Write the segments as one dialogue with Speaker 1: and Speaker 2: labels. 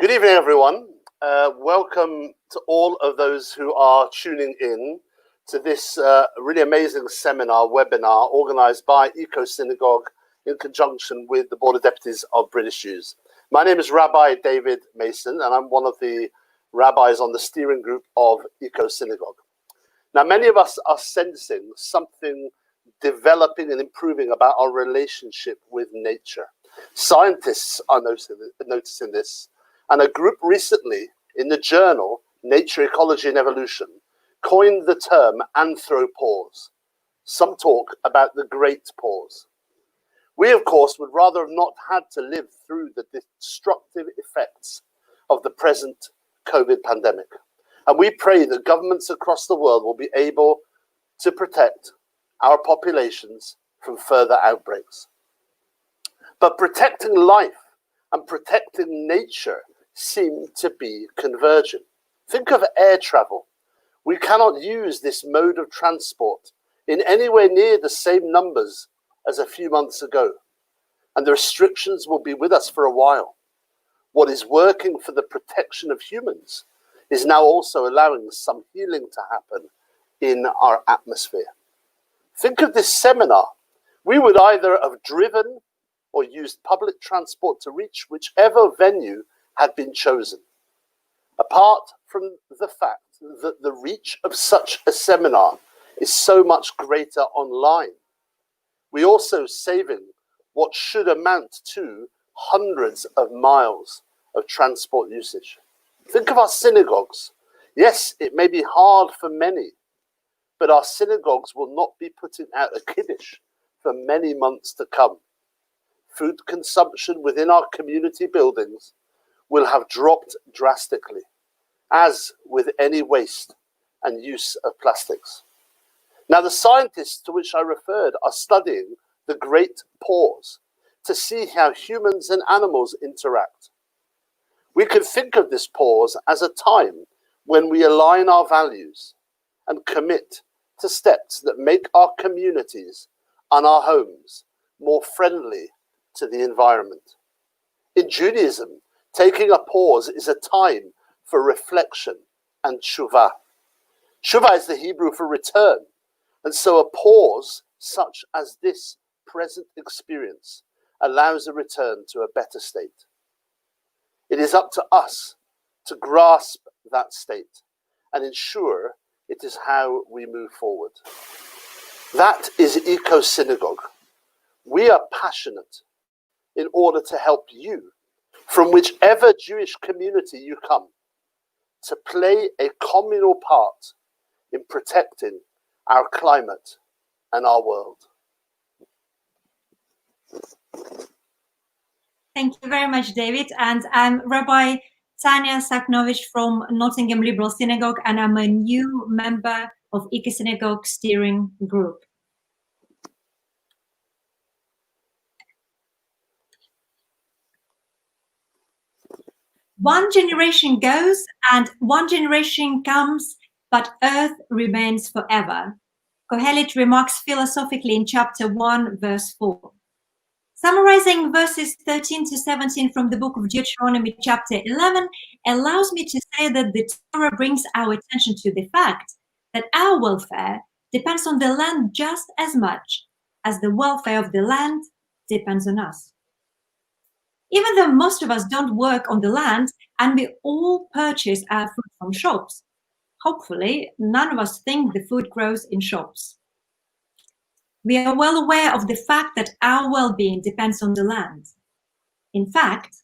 Speaker 1: Good evening, everyone. Welcome to all of those who are tuning in to this really amazing seminar, webinar, organized by EcoSynagogue in conjunction with the Board of Deputies of British Jews. My name is Rabbi David Mason, and I'm one of the rabbis on the steering group of EcoSynagogue. Now, many of us are sensing something developing and improving about our relationship with nature. Scientists are noticing this, and a group recently in the journal Nature, Ecology and Evolution coined the term anthropause. Some talk about the great pause. We, of course, would rather have not had to live through the destructive effects of the present COVID pandemic. And we pray that governments across the world will be able to protect our populations from further outbreaks. But protecting life and protecting nature seem to be convergent. Think of air travel. We cannot use this mode of transport in anywhere near the same numbers as a few months ago, and the restrictions will be with us for a while. What is working for the protection of humans is now also allowing some healing to happen in our atmosphere. Think of this seminar. We would either have driven or used public transport to reach whichever venue had been chosen. Apart from the fact that the reach of such a seminar is so much greater online, we also saving what should amount to hundreds of miles of transport usage. Think of our synagogues. Yes, it may be hard for many, but our synagogues will not be putting out a kiddush for many months to come. Food consumption within our community buildings will have dropped drastically, as with any waste and use of plastics. Now, the scientists to which I referred are studying the great pause to see how humans and animals interact. We can think of this pause as a time when we align our values and commit to steps that make our communities and our homes more friendly to the environment. In Judaism, taking a pause is a time for reflection and tshuva. Tshuva is the Hebrew for return, and so a pause such as this present experience allows a return to a better state. It is up to us to grasp that state and ensure it is how we move forward. That is EcoSynagogue. We are passionate in order to help you, from whichever Jewish community you come, to play a communal part in protecting our climate and our world.
Speaker 2: Thank you very much, David. And I'm Rabbi Tanya Saknovich from Nottingham Liberal Synagogue, and I'm a new member of EcoSynagogue steering group. One generation goes and one generation comes, but Earth remains forever. Kohelet remarks philosophically in chapter 1, verse 4. Summarizing verses 13 to 17 from the book of Deuteronomy, chapter 11, allows me to say that the Torah brings our attention to the fact that our welfare depends on the land just as much as the welfare of the land depends on us. Even though most of us don't work on the land and we all purchase our food from shops, hopefully none of us think the food grows in shops. We are well aware of the fact that our well-being depends on the land. In fact,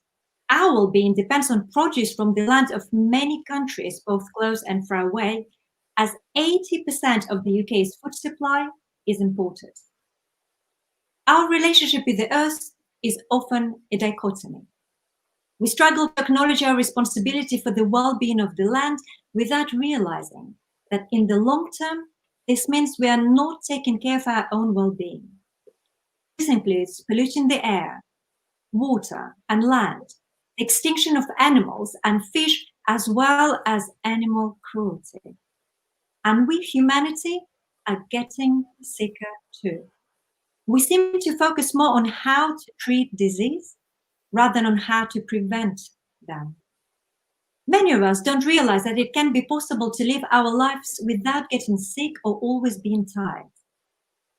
Speaker 2: our well-being depends on produce from the land of many countries, both close and far away, as 80% of the UK's food supply is imported. Our relationship with the earth is often a dichotomy. We struggle to acknowledge our responsibility for the well-being of the land without realizing that in the long term, this means we are not taking care of our own well-being. This includes polluting the air, water, and land, the extinction of animals and fish, as well as animal cruelty. And we, humanity, are getting sicker too. We seem to focus more on how to treat disease rather than on how to prevent them. Many of us don't realize that it can be possible to live our lives without getting sick or always being tired.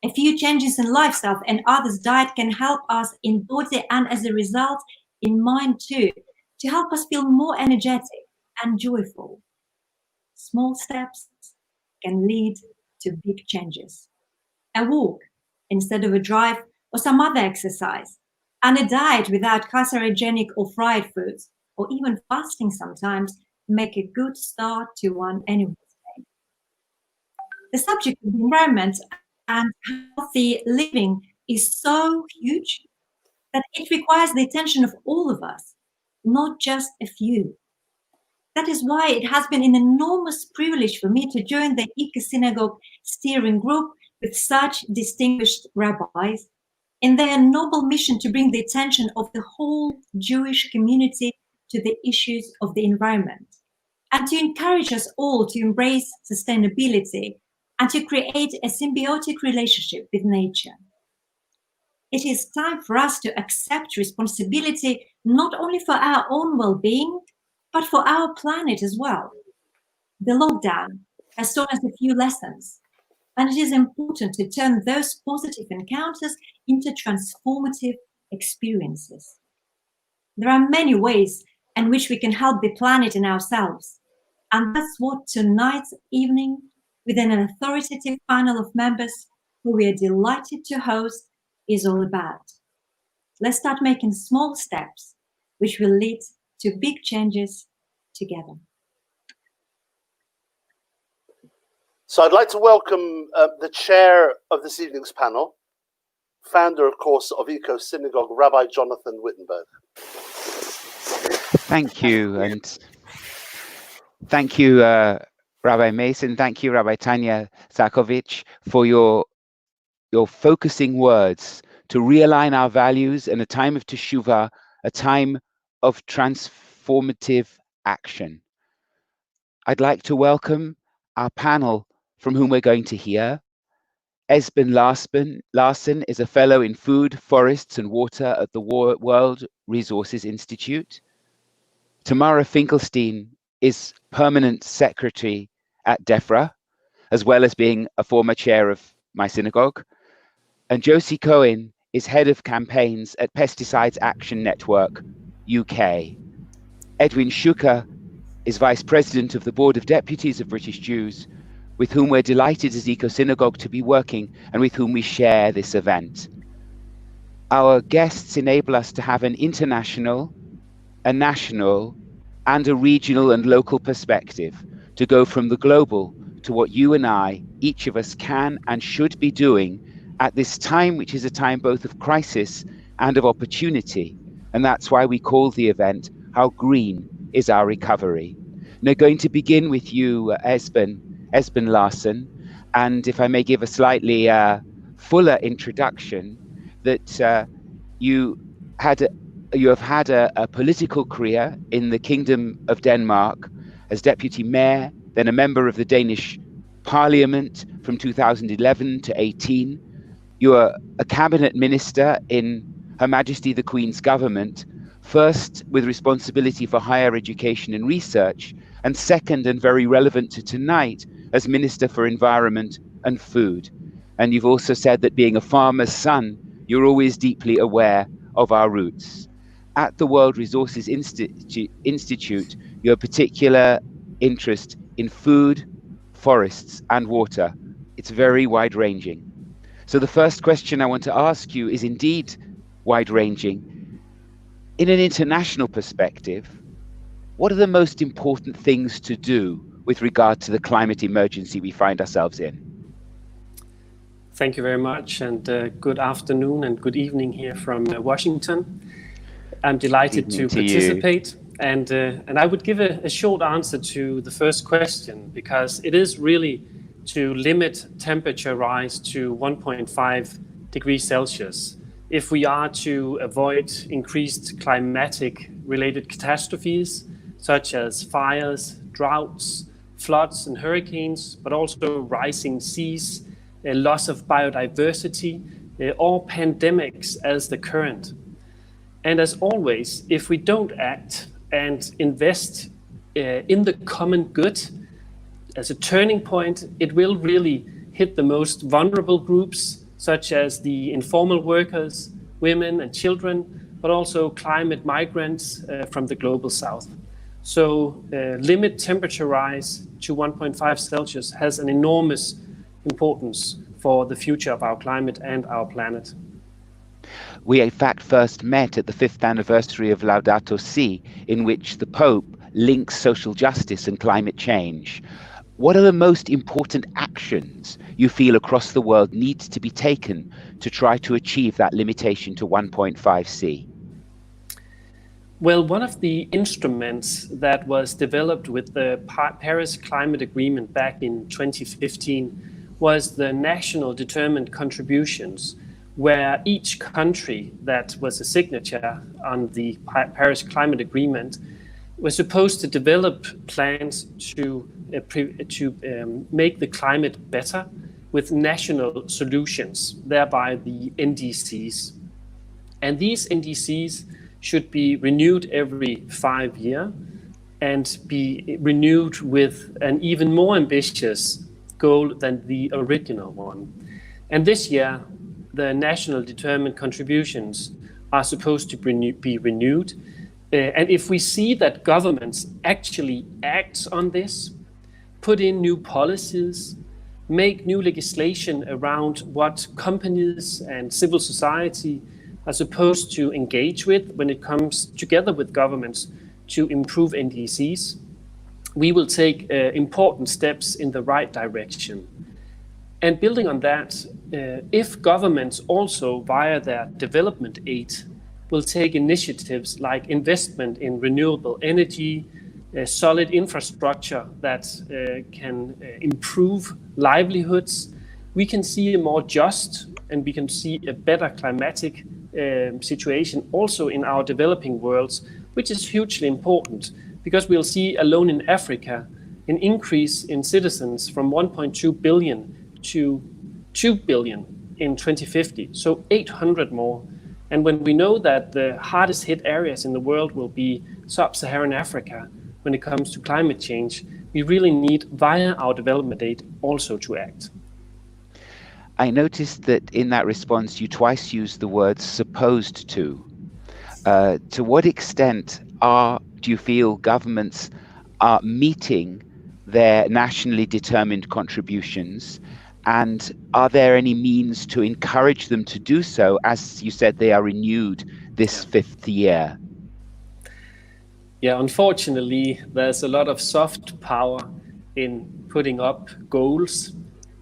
Speaker 2: A few changes in lifestyle and others' diet can help us in body and as a result in mind too, to help us feel more energetic and joyful. Small steps can lead to big changes. A walk instead of a drive or some other exercise, and a diet without carcinogenic or fried foods, or even fasting sometimes, make a good start to one anyone's day. The subject of the environment and healthy living is so huge that it requires the attention of all of us, not just a few. That is why it has been an enormous privilege for me to join the EcoSynagogue steering group with such distinguished rabbis in their noble mission to bring the attention of the whole Jewish community to the issues of the environment, and to encourage us all to embrace sustainability and to create a symbiotic relationship with nature. It is time for us to accept responsibility not only for our own well-being, but for our planet as well. The lockdown has taught us a few lessons, and it is important to turn those positive encounters into transformative experiences. There are many ways in which we can help the planet and ourselves, and that's what tonight's evening, with an authoritative panel of members who we are delighted to host, is all about. Let's start making small steps, which will lead to big changes together.
Speaker 1: So I'd like to welcome the chair of this evening's panel, founder, of course, of EcoSynagogue, Rabbi Jonathan Wittenberg.
Speaker 3: Thank you, and thank you, Rabbi Mason. Thank you, Rabbi Tanya Zakovich, for your focusing words to realign our values in a time of teshuvah, a time of transformative action. I'd like to welcome our panel from whom we're going to hear. Esben Larsen is a fellow in food, forests and water at the World Resources Institute. Tamara Finkestein is permanent secretary at DEFRA, as well as being a former chair of my synagogue. And Josie Cohen is head of campaigns at Pesticides Action Network, UK. Edwin Schuker is vice president of the Board of Deputies of British Jews, with whom we're delighted as EcoSynagogue to be working and with whom we share this event. Our guests enable us to have an international, a national, and a regional and local perspective to go from the global to what you and I, each of us, can and should be doing at this time, which is a time both of crisis and of opportunity. And that's why we call the event How Green is Our Recovery. Now, going to begin with you, Esben Larsen, and if I may give a slightly fuller introduction, that you have had a political career in the Kingdom of Denmark as deputy mayor, then a member of the Danish Parliament from 2011 to 18. You are a cabinet minister in Her Majesty the Queen's government, first with responsibility for higher education and research, and second, and very relevant to tonight, as Minister for Environment and Food. And you've also said that being a farmer's son, you're always deeply aware of our roots. At the World Resources Institute, your particular interest in food, forests, and water, it's very wide-ranging. So the first question I want to ask you is indeed wide-ranging. In an international perspective, what are the most important things to do with regard to the climate emergency we find ourselves in?
Speaker 4: Thank you very much, and good afternoon and good evening here from Washington. I'm delighted to participate, and I would give a short answer to the first question, because it is really to limit temperature rise to 1.5 degrees Celsius if we are to avoid increased climatic related catastrophes such as fires, droughts, floods and hurricanes, but also rising seas, loss of biodiversity, or pandemics as the current. And as always, if we don't act and invest in the common good as a turning point. It will really hit the most vulnerable groups, such as the informal workers, women and children, but also climate migrants from the global south. So limit temperature rise to 1.5 Celsius has an enormous importance for the future of our climate and our planet.
Speaker 3: We in fact first met at the 5th anniversary of Laudato Si, in which the Pope links social justice and climate change. What are the most important actions you feel across the world needs to be taken to try to achieve that limitation to 1.5 C?
Speaker 4: Well, one of the instruments that was developed with the Paris Climate Agreement back in 2015 was the national determined contributions, where each country that was a signature on the Paris Climate Agreement was supposed to develop plans to make the climate better with national solutions, thereby the NDCs. And these NDCs should be renewed every 5 years and be renewed with an even more ambitious goal than the original one. And this year, the national determined contributions are supposed to be renewed. And if we see that governments actually act on this, put in new policies, make new legislation around what companies and civil society are supposed to engage with when it comes together with governments to improve NDCs, we will take important steps in the right direction. And building on that, if governments also via their development aid will take initiatives like investment in renewable energy, solid infrastructure that can improve livelihoods, we can see a more just and we can see a better climatic situation also in our developing worlds, which is hugely important because we'll see alone in Africa an increase in citizens from 1.2 billion to 2 billion in 2050, so 800 more. And when we know that the hardest hit areas in the world will be sub-Saharan Africa when it comes to climate change, we really need, via our development aid, also to act.
Speaker 3: I noticed that in that response, you twice used the word supposed to. To what extent do you feel governments are meeting their nationally determined contributions? And are there any means to encourage them to do so? As you said, they are renewed this 5th year.
Speaker 4: Yeah, unfortunately, there's a lot of soft power in putting up goals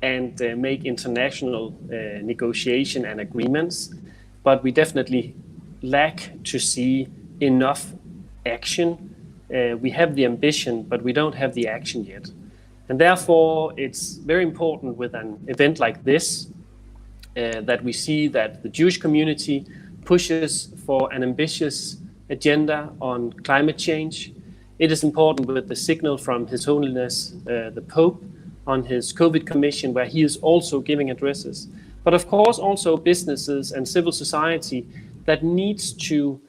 Speaker 4: and make international negotiation and agreements, but we definitely lack to see enough action. We have the ambition, but we don't have the action yet. And therefore, it's very important with an event like this that we see that the Jewish community pushes for an ambitious agenda on climate change. It is important with the signal from His Holiness the Pope on his COVID Commission, where he is also giving addresses. But of course, also businesses and civil society that needs to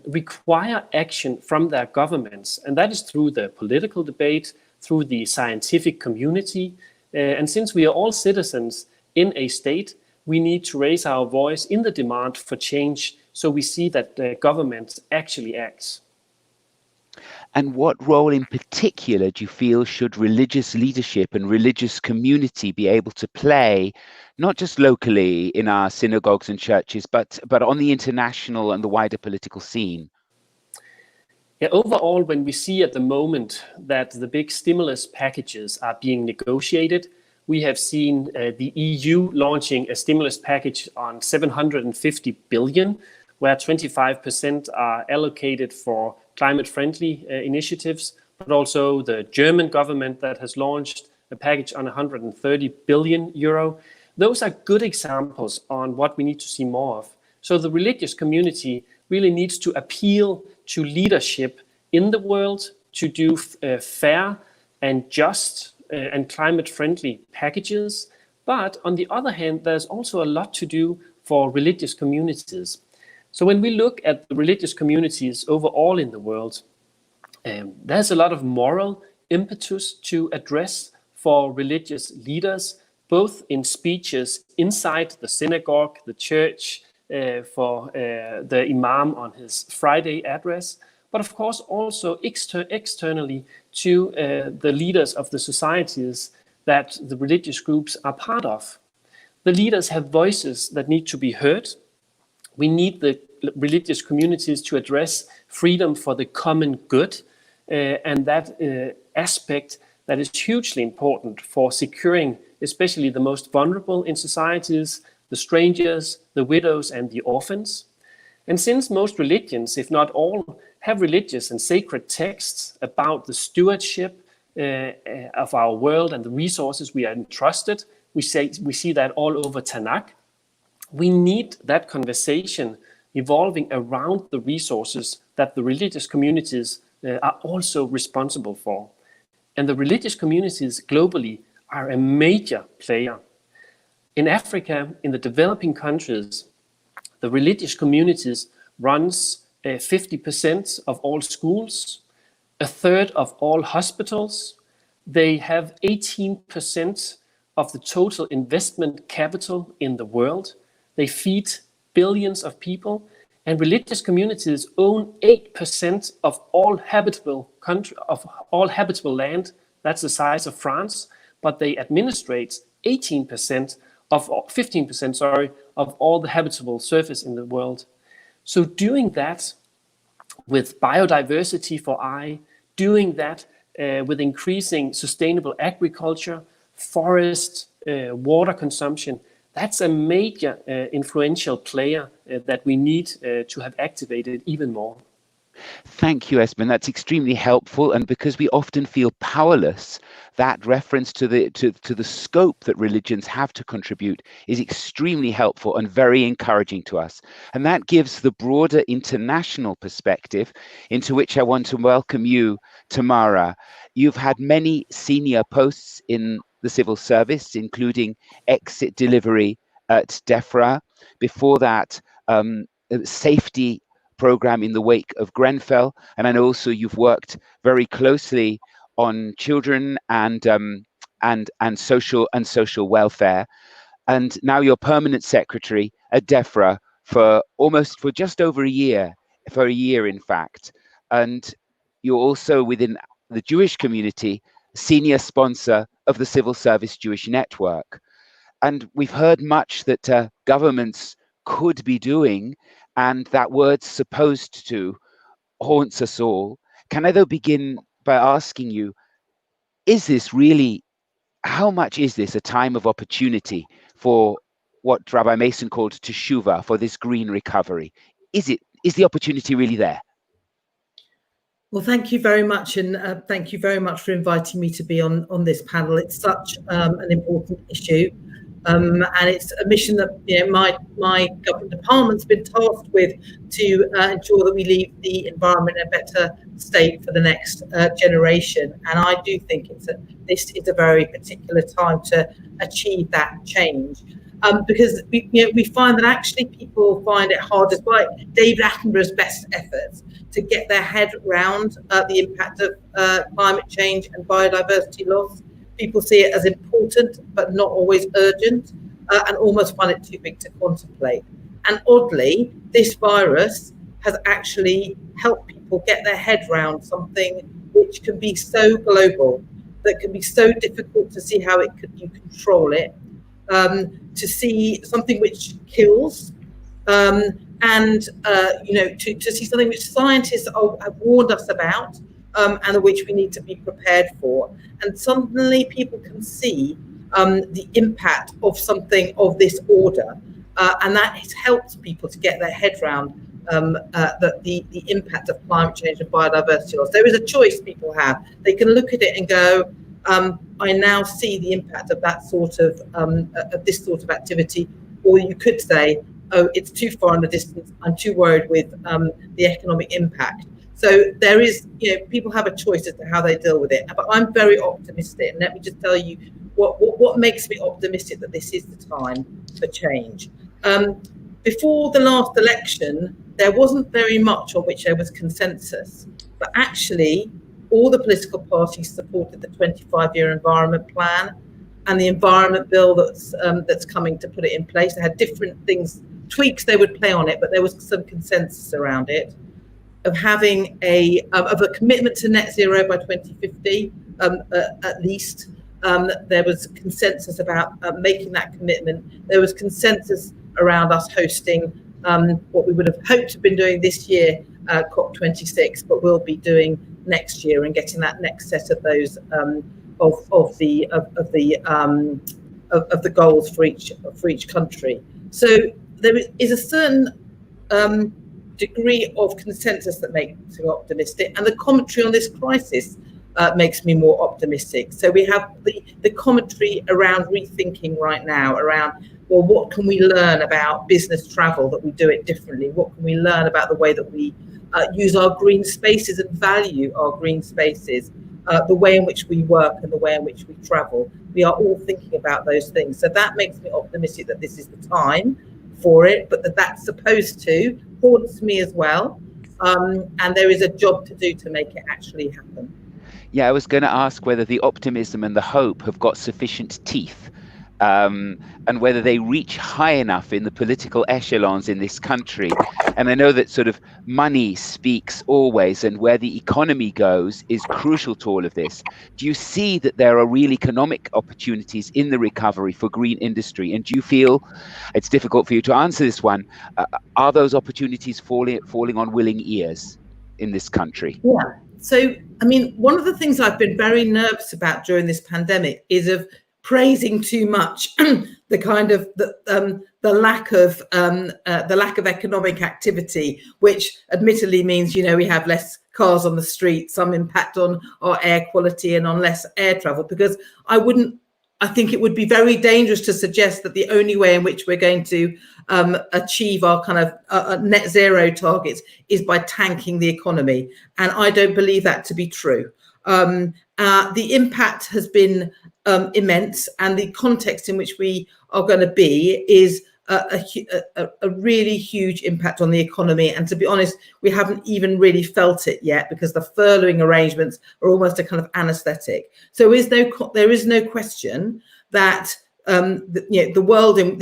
Speaker 4: require action from their governments. And that is through the political debate, through the scientific community. And since we are all citizens in a state, we need to raise our voice in the demand for change so we see that the government actually acts.
Speaker 3: And what role in particular do you feel should religious leadership and religious community be able to play, not just locally in our synagogues and churches, but on the international and the wider political scene?
Speaker 4: Yeah, overall, when we see at the moment that the big stimulus packages are being negotiated, we have seen the EU launching a stimulus package on 750 billion, where 25% are allocated for climate-friendly initiatives, but also the German government that has launched a package on 130 billion euro. Those are good examples on what we need to see more of. So the religious community really needs to appeal to leadership in the world to do fair and just and climate-friendly packages. But on the other hand, there's also a lot to do for religious communities. So when we look at the religious communities overall in the world, There's a lot of moral impetus to address for religious leaders, both in speeches inside the synagogue, the church, for the imam on his Friday address, but of course also externally to the leaders of the societies that the religious groups are part of. The leaders have voices that need to be heard. We need the religious communities to address freedom for the common good, and that aspect that is hugely important for securing especially the most vulnerable in societies, the strangers, the widows, and the orphans. And since most religions, if not all, have religious and sacred texts about the stewardship of our world and the resources we are entrusted, we see that all over Tanakh. We need that conversation evolving around the resources that the religious communities are also responsible for. And the religious communities globally are a major player. In Africa, in the developing countries, the religious communities runs 50% of all schools, a third of all hospitals. They have 18% of the total investment capital in the world. They feed billions of people, and religious communities own 8% of all habitable land. That's the size of France, but they administrate 15% of all the habitable surface in the world. So doing that with biodiversity for eye, doing that with increasing sustainable agriculture, forest, water consumption, that's a major influential player that we need to have activated even more.
Speaker 3: Thank you, Esben. That's extremely helpful. And because we often feel powerless, that reference to the scope that religions have to contribute is extremely helpful and very encouraging to us. And that gives the broader international perspective into which I want to welcome you, Tamara. You've had many senior posts in the civil service, including exit delivery at DEFRA. Before that, safety program in the wake of Grenfell, and I know also you've worked very closely on children and social welfare, and now you're permanent secretary at DEFRA for just over a year, in fact, and you're also within the Jewish community senior sponsor of the Civil Service Jewish Network. And we've heard much that governments could be doing, and that word "supposed to" haunts us all. Can I though begin by asking you, how much is this a time of opportunity for what Rabbi Mason called teshuvah, for this green recovery? Is the opportunity really there?
Speaker 5: Well, thank you very much, and thank you very much for inviting me to be on this panel. It's such an important issue, and it's a mission that my government department's been tasked with to ensure that we leave the environment in a better state for the next generation. And I do think this is a very particular time to achieve that change. Because we find that actually people find it hard, despite David Attenborough's best efforts, to get their head around the impact of climate change and biodiversity loss. People see it as important, but not always urgent, and almost find it too big to contemplate. And oddly, this virus has actually helped people get their head around something which can be so global, that can be so difficult to see how you control it. To see something which kills, and to see something which scientists have warned us about, and which we need to be prepared for. And suddenly people can see the impact of something of this order, and that has helped people to get their head around the impact of climate change and biodiversity loss. There is a choice people have. They can look at it and go, I now see the impact of that sort of this sort of activity, or you could say, oh, it's too far in the distance. I'm too worried with the economic impact. So there is, people have a choice as to how they deal with it. But I'm very optimistic, and let me just tell you what makes me optimistic that this is the time for change. Before the last election, there wasn't very much on which there was consensus, but actually all the political parties supported the 25-year environment plan and the environment bill that's coming to put it in place. They had different things, tweaks they would play on it, but there was some consensus around it of having a commitment to net zero by 2050, at least. There was consensus about making that commitment. There was consensus around us hosting what we would have hoped to have been doing this year, COP26, but we'll be doing next year, and getting that next set of those of the goals for each country. So there is a certain degree of consensus that makes me optimistic, and the commentary on this crisis makes me more optimistic. So we have the commentary around rethinking right now around, well, what can we learn about business travel that we do it differently? What can we learn about the way that we use our green spaces and value our green spaces, the way in which we work and the way in which we travel? We are all thinking about those things. So that makes me optimistic that this is the time for it, but that's supposed to haunts me as well. And there is a job to do to make it actually happen.
Speaker 3: Yeah, I was going to ask whether the optimism and the hope have got sufficient teeth, and whether they reach high enough in the political echelons in this country. And I know that sort of money speaks always, and where the economy goes is crucial to all of this. Do you see that there are real economic opportunities in the recovery for green industry? And do you feel, it's difficult for you to answer this one, are those opportunities falling on willing ears in this country?
Speaker 5: Yeah. So, I mean, one of the things I've been very nervous about during this pandemic is of praising too much the kind of the lack of economic activity, which admittedly means, you know, we have less cars on the street, some impact on our air quality and on less air travel. Because I think it would be very dangerous to suggest that the only way in which we're going to achieve our kind of net zero targets is by tanking the economy. And I don't believe that to be true. The impact has been immense, and the context in which we are going to be is a really huge impact on the economy. And to be honest, we haven't even really felt it yet, because the furloughing arrangements are almost a kind of anesthetic. So there is no question that the world in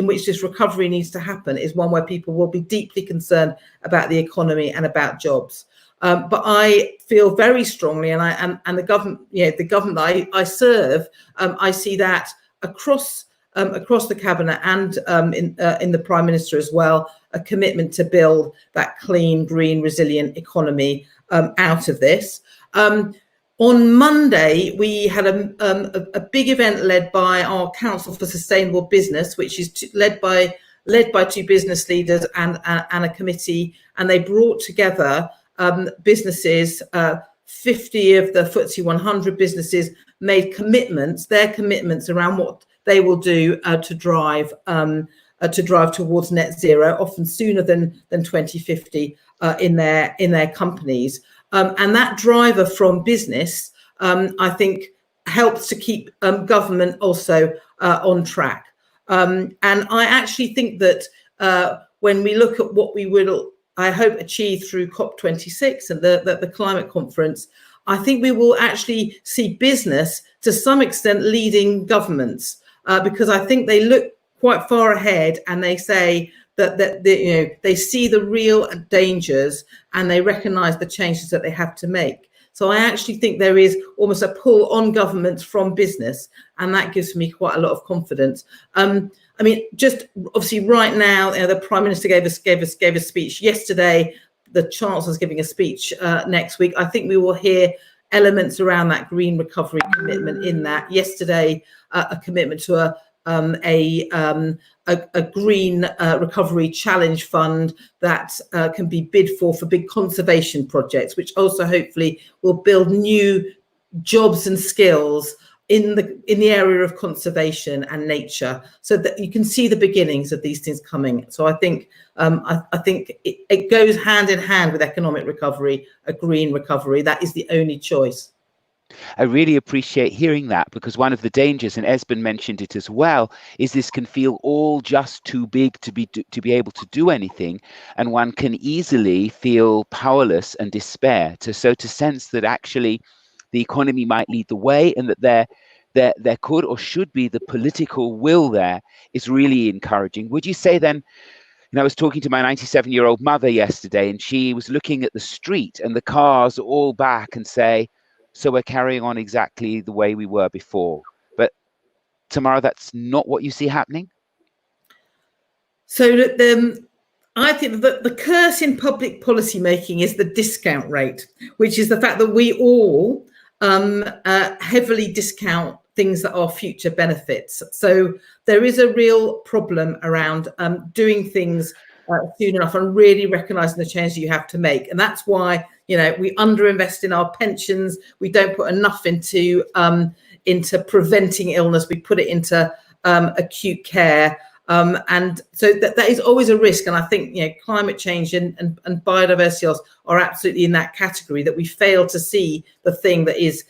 Speaker 5: which this recovery needs to happen is one where people will be deeply concerned about the economy and about jobs. But I feel very strongly, and the government, the government that I serve, I see that across the cabinet and in the Prime Minister as well, a commitment to build that clean, green, resilient economy out of this. On Monday, we had a big event led by our Council for Sustainable Business, which is led by two business leaders and a committee, and they brought together businesses. 50 of the FTSE 100 businesses made their commitments around what they will do to drive towards net zero, often sooner than 2050 in their companies. And that driver from business, I think, helps to keep government also on track. And I actually think that when we look at what we will, I hope, achieve through COP26 and the climate conference, I think we will actually see business to some extent leading governments, because I think they look quite far ahead and they say that they see the real dangers and they recognise the changes that they have to make. So I actually think there is almost a pull on governments from business, and that gives me quite a lot of confidence. I mean, just obviously right now, the Prime Minister gave a speech yesterday. The Chancellor's giving a speech next week. I think we will hear elements around that green recovery commitment in that. Yesterday, a commitment to a green recovery challenge fund that can be bid for big conservation projects, which also hopefully will build new jobs and skills in the area of conservation and nature, so that you can see the beginnings of these things coming. So I think it goes hand in hand with economic recovery, a green recovery. That is the only choice.
Speaker 3: I really appreciate hearing that, because one of the dangers, and Esben mentioned it as well, is this can feel all just too big to be able to do anything, and one can easily feel powerless and despair. To sense that actually the economy might lead the way, and that there could or should be the political will there, is really encouraging. Would you say then? I was talking to my 97-year-old mother yesterday, and she was looking at the street and the cars all back and say, so we're carrying on exactly the way we were before. But Tamara, that's not what you see happening?
Speaker 5: So I think that the curse in public policy making is the discount rate, which is the fact that we all heavily discount things that are future benefits. So there is a real problem around doing things soon enough and really recognizing the change that you have to make. And that's why, we underinvest in our pensions. We don't put enough into preventing illness. We put it into acute care. And so that is always a risk. And I think, climate change and biodiversity are absolutely in that category, that we fail to see the thing that is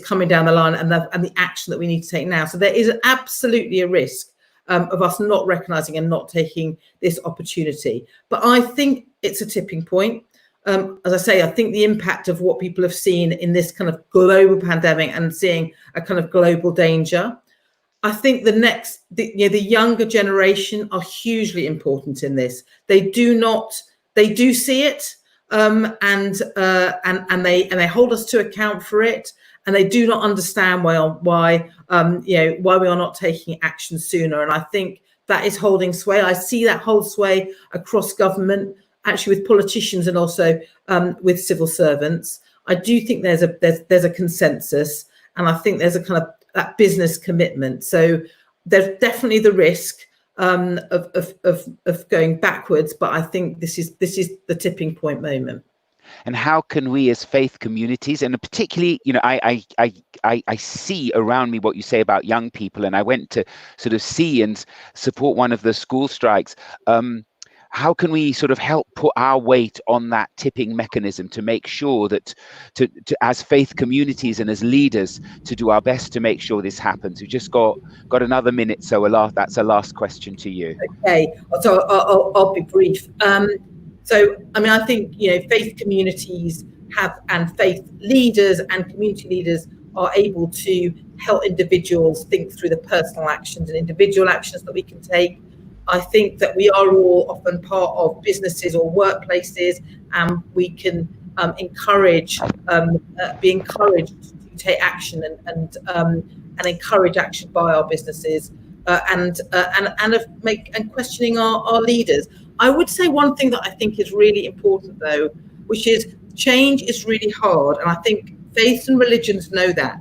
Speaker 5: coming down the line and the action that we need to take now. So there is absolutely a risk of us not recognizing and not taking this opportunity. But I think it's a tipping point. As I say, I think the impact of what people have seen in this kind of global pandemic and seeing a kind of global danger, I think the younger generation are hugely important in this. They do see it, and they hold us to account for it, and they do not understand why we are not taking action sooner. And I think that is holding sway. I see that hold sway across government, actually with politicians and also with civil servants. I do think there's a consensus, and I think there's a kind of that business commitment. So there's definitely the risk of going backwards, but I think this is the tipping point moment.
Speaker 3: And how can we as faith communities, and particularly, I see around me what you say about young people, and I went to sort of see and support one of the school strikes. How can we sort of help put our weight on that tipping mechanism to make sure that, to as faith communities and as leaders, to do our best to make sure this happens? We've just got another minute, so that's a last question to you.
Speaker 5: Okay, so I'll be brief. So, I think, faith communities and faith leaders and community leaders are able to help individuals think through the personal actions and individual actions that we can take. I think that we are all often part of businesses or workplaces, and we can be encouraged to take action and encourage action by our businesses and questioning our leaders. I would say one thing that I think is really important, though, which is change is really hard, and I think faiths and religions know that.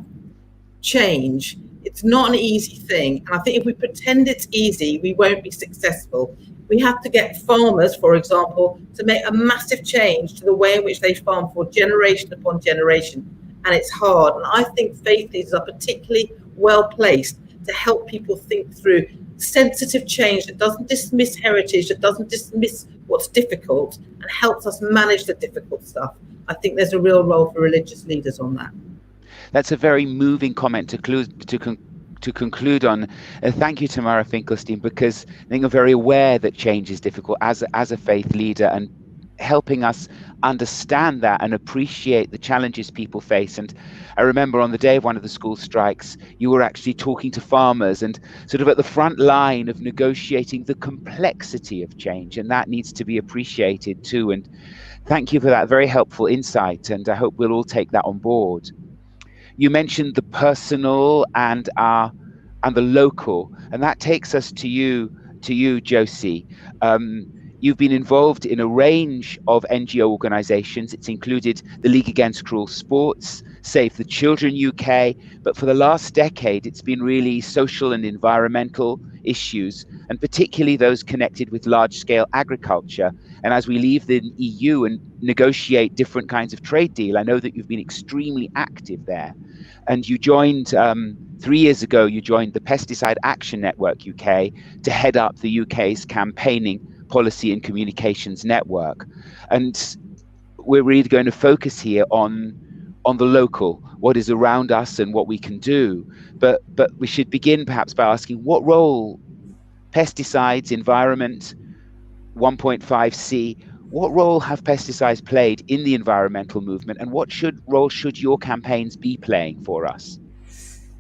Speaker 5: Change, it's not an easy thing, and I think if we pretend it's easy, we won't be successful. We have to get farmers, for example, to make a massive change to the way in which they farm for generation upon generation, and it's hard. And I think faith leaders are particularly well placed to help people think through sensitive change that doesn't dismiss heritage, that doesn't dismiss what's difficult, and helps us manage the difficult stuff. I think there's a real role for religious leaders on that.
Speaker 3: That's a very moving comment to conclude on. Thank you, Tamara Finkestein, because I think I'm very aware that change is difficult as a faith leader, and helping us understand that and appreciate the challenges people face. And I remember on the day of one of the school strikes, you were actually talking to farmers and sort of at the front line of negotiating the complexity of change, and that needs to be appreciated too. And thank you for that very helpful insight, and I hope we'll all take that on board. You mentioned the personal and the local, and that takes us to you, Josie. You've been involved in a range of NGO organisations. It's included the League Against Cruel Sports, Save the Children UK, but for the last decade, it's been really social and environmental issues, and particularly those connected with large-scale agriculture. And as we leave the EU and negotiate different kinds of trade deal, I know that you've been extremely active there. And you joined, 3 years ago, you joined the Pesticide Action Network UK to head up the UK's campaigning, policy and communications network. And we're really going to focus here on on the local, what is around us and what we can do. But we should begin perhaps by asking what role pesticides, environment, 1.5C, what role have pesticides played in the environmental movement, and what role should your campaigns be playing for us?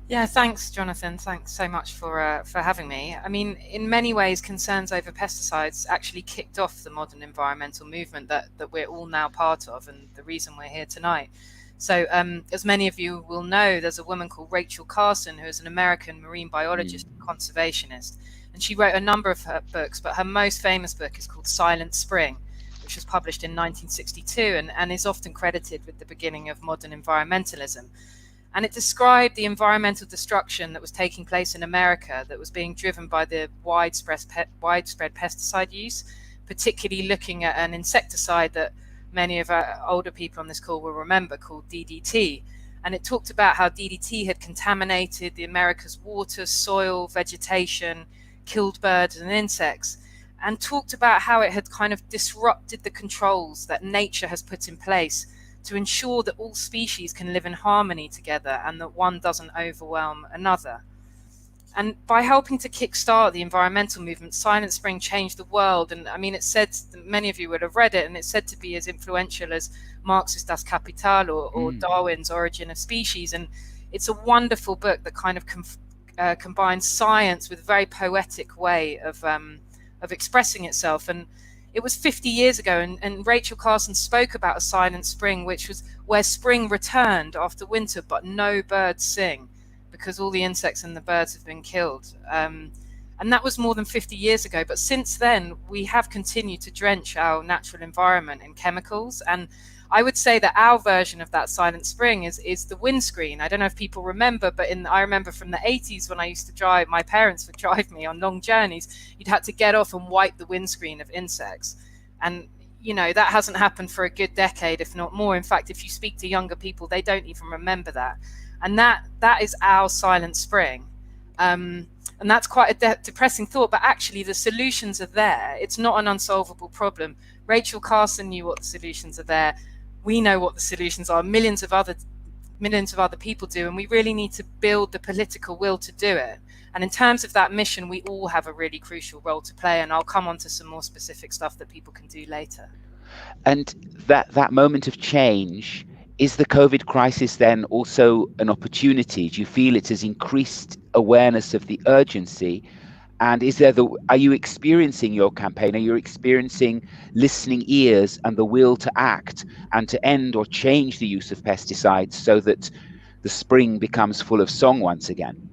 Speaker 6: Yeah, thanks, Jonathan. Thanks so much for having me. I mean, in many ways, concerns over pesticides actually kicked off the modern environmental movement that we're all now part of, and the reason we're here tonight. So, as many of you will know, there's a woman called Rachel Carson, who is an American marine biologist and conservationist, and she wrote a number of her books, but her most famous book is called Silent Spring, which was published in 1962 and is often credited with the beginning of modern environmentalism. And it described the environmental destruction that was taking place in America that was being driven by the widespread pesticide use, particularly looking at an insecticide that many of our older people on this call will remember, called DDT. And it talked about how DDT had contaminated the America's water, soil, vegetation, killed birds and insects, and talked about how it had kind of disrupted the controls that nature has put in place to ensure that all species can live in harmony together and that one doesn't overwhelm another. And by helping to kickstart the environmental movement, Silent Spring changed the world. And I mean, it's said, many of you would have read it, and it's said to be as influential as Marx's Das Kapital or Darwin's Origin of Species. And it's a wonderful book that kind of combines science with a very poetic way of expressing itself. And it was 50 years ago, and Rachel Carson spoke about a silent spring, which was where spring returned after winter, but no birds sing because all the insects and the birds have been killed. And that was more than 50 years ago. But since then, we have continued to drench our natural environment in chemicals. And I would say that our version of that silent spring is the windscreen. I don't know if people remember, but I remember from the 80s when I used to drive, my parents would drive me on long journeys. You'd had to get off and wipe the windscreen of insects. And, you know, that hasn't happened for a good decade, if not more. In fact, if you speak to younger people, they don't even remember that. And that is our silent spring. And that's quite a depressing thought, but actually the solutions are there. It's not an unsolvable problem. Rachel Carson knew what the solutions are there. We know what the solutions are. Millions of other people do, and we really need to build the political will to do it. And in terms of that mission, we all have a really crucial role to play, and I'll come on to some more specific stuff that people can do later.
Speaker 3: And that moment of change, is the COVID crisis then also an opportunity? Do you feel it has increased awareness of the urgency? And are you experiencing your campaign? Are you experiencing listening ears and the will to act and to end or change the use of pesticides so that the spring becomes full of song once again?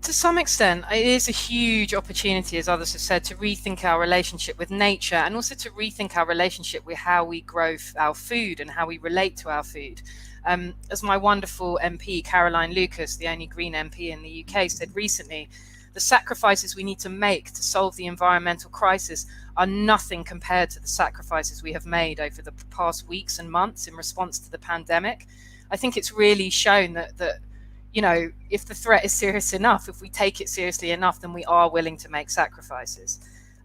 Speaker 6: To some extent, it is a huge opportunity, as others have said, to rethink our relationship with nature and also to rethink our relationship with how we grow our food and how we relate to our food. As my wonderful MP, Caroline Lucas, the only Green MP in the UK, said recently, the sacrifices we need to make to solve the environmental crisis are nothing compared to the sacrifices we have made over the past weeks and months in response to the pandemic. I think it's really shown that you know, if the threat is serious enough, if we take it seriously enough, then we are willing to make sacrifices.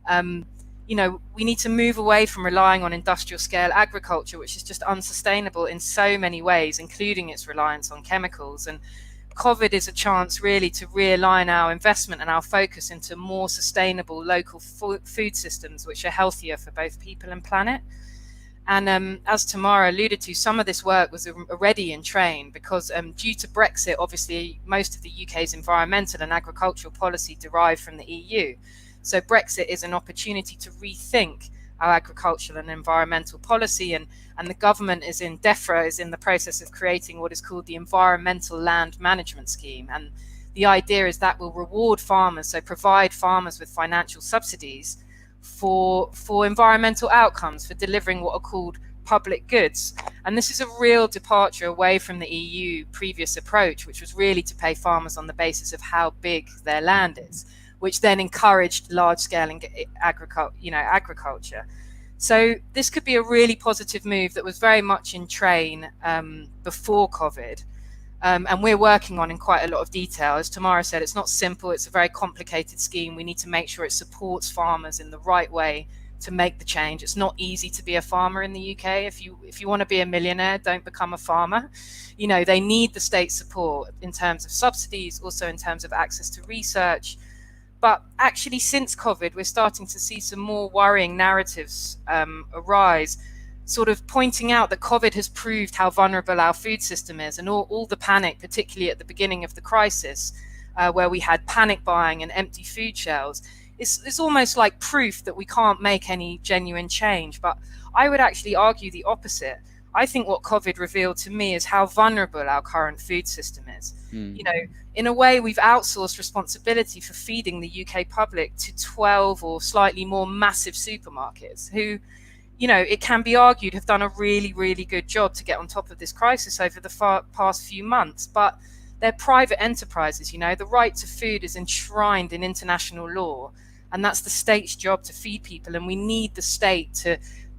Speaker 6: You know, we need to move away from relying on industrial scale agriculture, which is just unsustainable in so many ways, including its reliance on chemicals. And COVID is a chance really to realign our investment and our focus into more sustainable local food systems, which are healthier for both people and planet. And as Tamara alluded to, some of this work was already in train because due to Brexit, obviously, most of the UK's environmental and agricultural policy derived from the EU. So Brexit is an opportunity to rethink our agricultural and environmental policy, and the government is in the process of creating what is called the Environmental Land Management Scheme. And the idea is that will reward farmers, so provide farmers with financial subsidies for environmental outcomes, for delivering what are called public goods. And this is a real departure away from the EU previous approach, which was really to pay farmers on the basis of how big their land is, which then encouraged large-scale agriculture. So this could be a really positive move that was very much in train before COVID. And we're working on in quite a lot of detail. As Tamara said, it's not simple. It's a very complicated scheme. We need to make sure it supports farmers in the right way make the change. It's not easy to be a farmer in the UK. If you want to be a millionaire, don't become a farmer. You know, they need the state support in terms of subsidies, also in terms of access to research. But actually, since COVID, we're starting to see some more worrying narratives arise, sort of pointing out that COVID has proved how vulnerable our food system is, and all the panic, particularly at the beginning of the crisis, where we had panic buying and empty food shelves. It's almost like proof that we can't make any genuine change. But I would actually argue the opposite. I think what COVID revealed to me is how vulnerable our current food system is. You know, in a way, we've outsourced responsibility for feeding the UK public to 12 or slightly more massive supermarkets who, you know, it can be argued have done a really, really good job to get on top of this crisis over the past few months. But they're private enterprises. You know, the right to food is enshrined in international law, and that's the state's job to feed people. And we need the state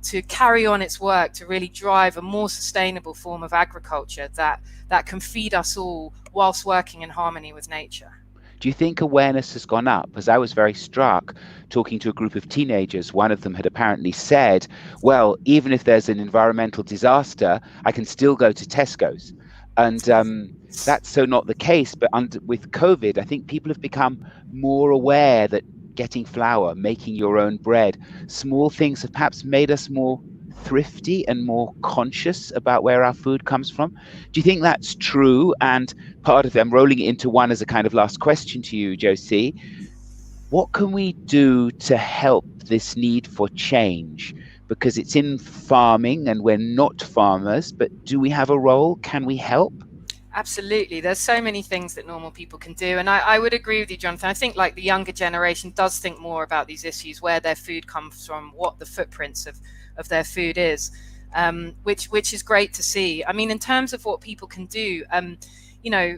Speaker 6: to carry on its work to really drive a more sustainable form of agriculture that can feed us all whilst working in harmony with nature.
Speaker 3: Do you think awareness has gone up? As I was very struck talking to a group of teenagers, one of them had apparently said, well, even if there's an environmental disaster, I can still go to Tesco's. And that's so not the case. But with COVID, I think people have become more aware that getting flour, making your own bread, small things have perhaps made us more thrifty and more conscious about where our food comes from. Do you think that's true? And part of them, rolling it into one as a kind of last question to you, Josie, what can we do to help this need for change? Because it's in farming and we're not farmers, but do we have a role? Can we help?
Speaker 6: Absolutely. There's so many things that normal people can do. And I would agree with you, Jonathan. I think like the younger generation does think more about these issues, where their food comes from, what the footprints of their food is, which is great to see. I mean, in terms of what people can do, you know,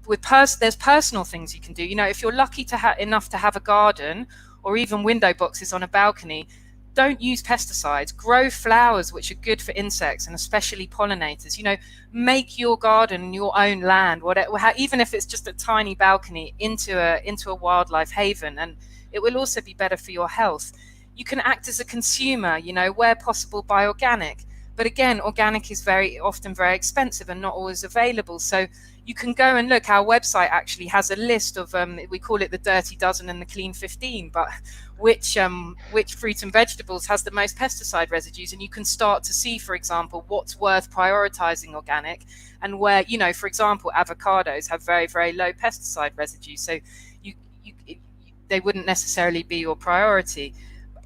Speaker 6: there's personal things you can do. You know, if you're lucky to enough to have a garden or even window boxes on a balcony, don't use pesticides. Grow flowers which are good for insects and especially pollinators. You know, make your garden, your own land, whatever, even if it's just a tiny balcony, into a wildlife haven, and it will also be better for your health. You can act as a consumer, you know, where possible buy organic. But again, organic is very often very expensive and not always available. So you can go and look. Our website actually has a list of, we call it the Dirty Dozen and the Clean 15, but which fruit and vegetables has the most pesticide residues. And you can start to see, for example, what's worth prioritizing organic, and where, you know, for example, avocados have very, very low pesticide residues. So they wouldn't necessarily be your priority.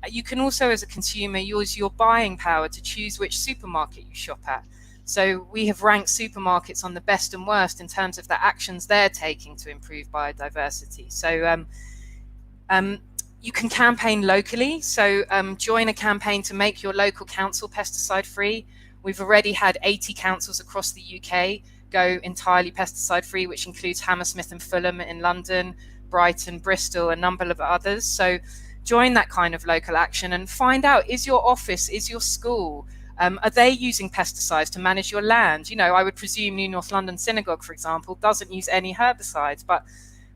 Speaker 6: You can also, as a consumer, use your buying power to choose which supermarket you shop at. So we have ranked supermarkets on the best and worst in terms of the actions they're taking to improve biodiversity. So you can campaign locally. So join a campaign to make your local council pesticide free. We've already had 80 councils across the UK go entirely pesticide free, which includes Hammersmith and Fulham in London, Brighton, Bristol, a number of others. So join that kind of local action and find out, is your office, is your school, are they using pesticides to manage your land? You know, I would presume New North London Synagogue, for example, doesn't use any herbicides, but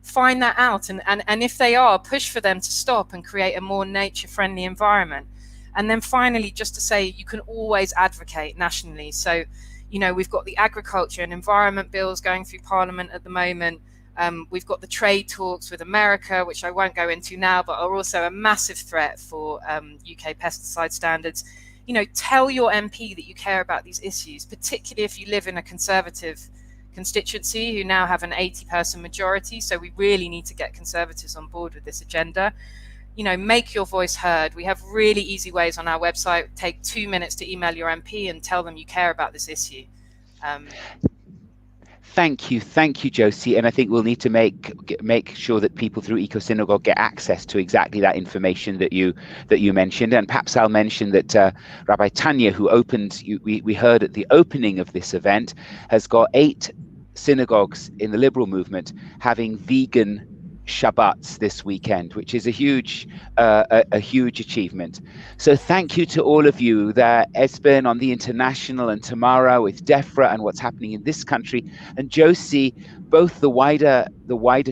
Speaker 6: find that out. And if they are, push for them to stop and create a more nature-friendly environment. And then finally, just to say, you can always advocate nationally. So, you know, we've got the agriculture and environment bills going through Parliament at the moment. We've got the trade talks with America, which I won't go into now, but are also a massive threat for UK pesticide standards. You know, tell your MP that you care about these issues, particularly if you live in a Conservative constituency who now have an 80-person majority. So we really need to get Conservatives on board with this agenda. You know, make your voice heard. We have really easy ways on our website. Take 2 minutes to email your MP and tell them you care about this issue.
Speaker 3: Thank you, Josie. And I think we'll need to make sure that people through EcoSynagogue get access to exactly that information that you mentioned. And perhaps I'll mention that Rabbi Tanya, who we heard at the opening of this event, has got 8 synagogues in the liberal movement having vegan Shabbats this weekend, which is a huge achievement. So thank you to all of you there, Esben on the international, and Tamara with DEFRA and what's happening in this country, and Josie, both the wider